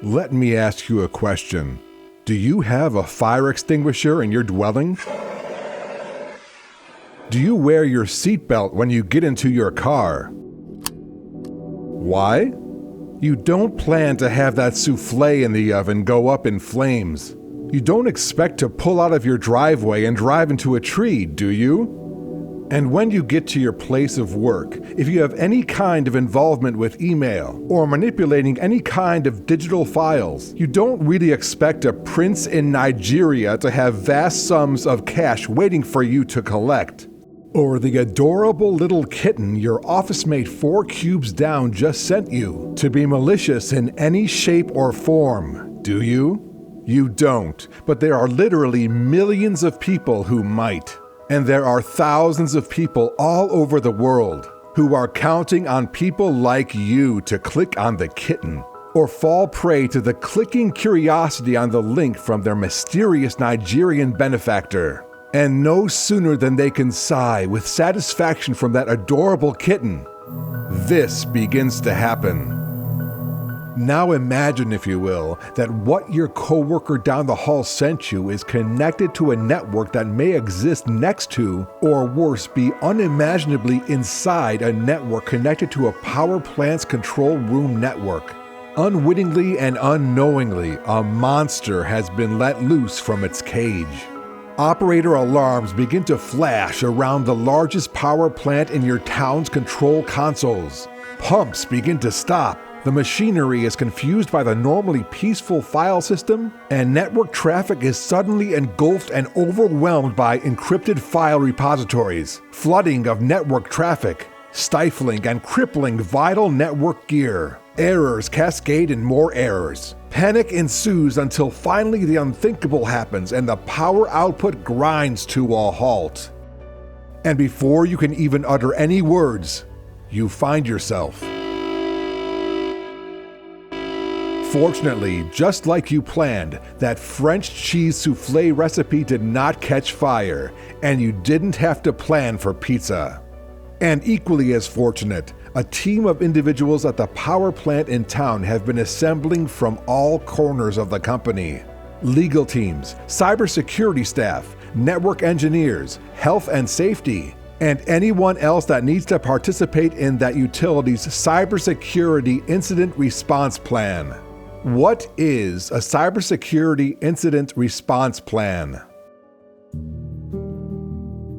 Let me ask you a question. Do you have a fire extinguisher in your dwelling? Do you wear your seatbelt when you get into your car? Why? You don't plan to have that souffle in the oven go up in flames. You don't expect to pull out of your driveway and drive into a tree, do you? And when you get to your place of work, if you have any kind of involvement with email or manipulating any kind of digital files, you don't really expect a prince in Nigeria to have vast sums of cash waiting for you to collect. Or the adorable little kitten your office mate 4 cubes down just sent you to be malicious in any shape or form, do you? You don't, but there are literally millions of people who might. And there are thousands of people all over the world who are counting on people like you to click on the kitten or fall prey to the clicking curiosity on the link from their mysterious Nigerian benefactor. And no sooner than they can sigh with satisfaction from that adorable kitten, this begins to happen. Now imagine, if you will, that what your coworker down the hall sent you is connected to a network that may exist next to, or worse, be unimaginably inside a network connected to a power plant's control room network. Unwittingly and unknowingly, a monster has been let loose from its cage. Operator alarms begin to flash around the largest power plant in your town's control consoles. Pumps begin to stop. The machinery is confused by the normally peaceful file system, and network traffic is suddenly engulfed and overwhelmed by encrypted file repositories, flooding of network traffic, stifling and crippling vital network gear. Errors cascade in more errors. Panic ensues until finally the unthinkable happens and the power output grinds to a halt. And before you can even utter any words, you find yourself. Fortunately, just like you planned, that French cheese souffle recipe did not catch fire, and you didn't have to plan for pizza. And equally as fortunate, a team of individuals at the power plant in town have been assembling from all corners of the company. Legal teams, cybersecurity staff, network engineers, health and safety, and anyone else that needs to participate in that utility's Cybersecurity Incident Response Plan. What is a Cybersecurity Incident Response Plan?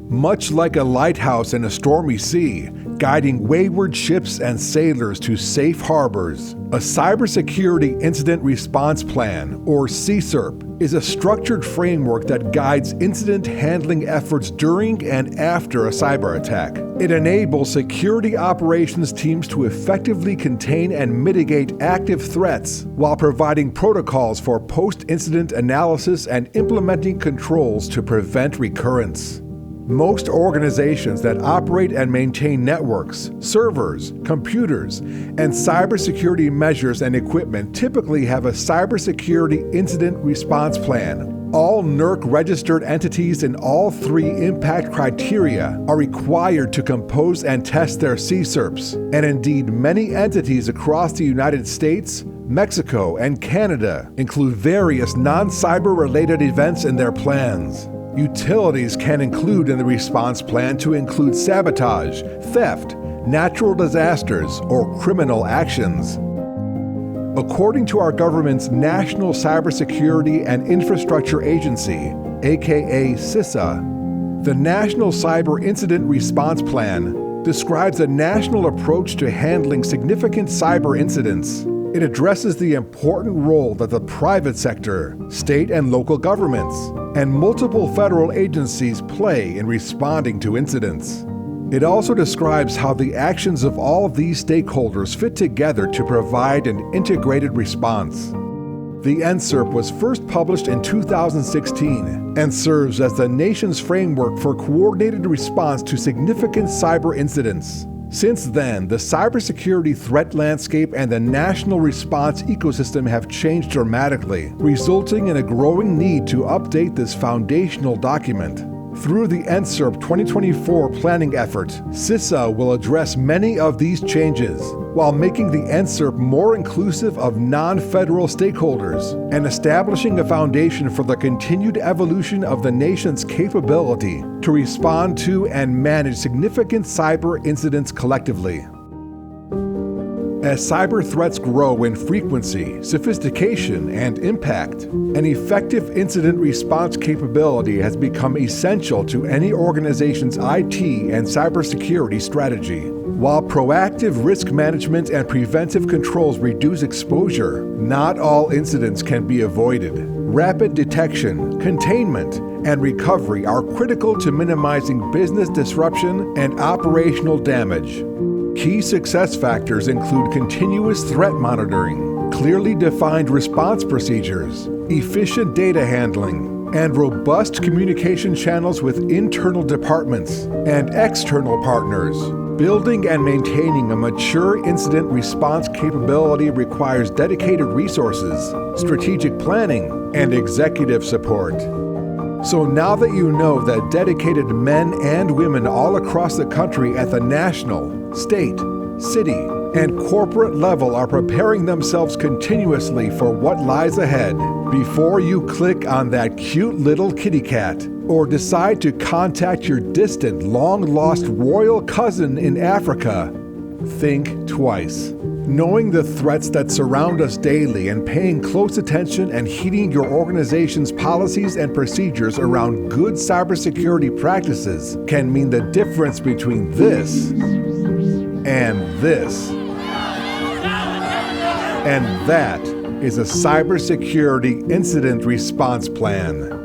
Much like a lighthouse in a stormy sea, guiding wayward ships and sailors to safe harbors, a Cybersecurity Incident Response Plan, or CSIRP, is a structured framework that guides incident handling efforts during and after a cyber attack. It enables security operations teams to effectively contain and mitigate active threats while providing protocols for post-incident analysis and implementing controls to prevent recurrence. Most organizations that operate and maintain networks, servers, computers, and cybersecurity measures and equipment typically have a Cybersecurity Incident Response Plan. All NERC-registered entities in all 3 impact criteria are required to compose and test their CSIRPs, and indeed many entities across the United States, Mexico, and Canada include various non-cyber-related events in their plans. Utilities can include in the response plan to include sabotage, theft, natural disasters, or criminal actions. According to our government's National Cybersecurity and Infrastructure Agency, aka CISA, the National Cyber Incident Response Plan describes a national approach to handling significant cyber incidents. It addresses the important role that the private sector, state and local governments, and multiple federal agencies play in responding to incidents. It also describes how the actions of all these stakeholders fit together to provide an integrated response. The NCIRP was first published in 2016 and serves as the nation's framework for coordinated response to significant cyber incidents. Since then, the cybersecurity threat landscape and the national response ecosystem have changed dramatically, resulting in a growing need to update this foundational document. Through the NSERP 2024 planning effort, CISA will address many of these changes while making the NSERP more inclusive of non-federal stakeholders and establishing a foundation for the continued evolution of the nation's capability to respond to and manage significant cyber incidents collectively. As cyber threats grow in frequency, sophistication, and impact, an effective incident response capability has become essential to any organization's IT and cybersecurity strategy. While proactive risk management and preventive controls reduce exposure, not all incidents can be avoided. Rapid detection, containment, and recovery are critical to minimizing business disruption and operational damage. Key success factors include continuous threat monitoring, clearly defined response procedures, efficient data handling, and robust communication channels with internal departments and external partners. Building and maintaining a mature incident response capability requires dedicated resources, strategic planning, and executive support. So now that you know that dedicated men and women all across the country at the national, state, city, and corporate level are preparing themselves continuously for what lies ahead, before you click on that cute little kitty cat or decide to contact your distant, long-lost royal cousin in Africa, think twice. Knowing the threats that surround us daily and paying close attention and heeding your organization's policies and procedures around good cybersecurity practices can mean the difference between this and this. And that is a Cybersecurity Incident Response Plan.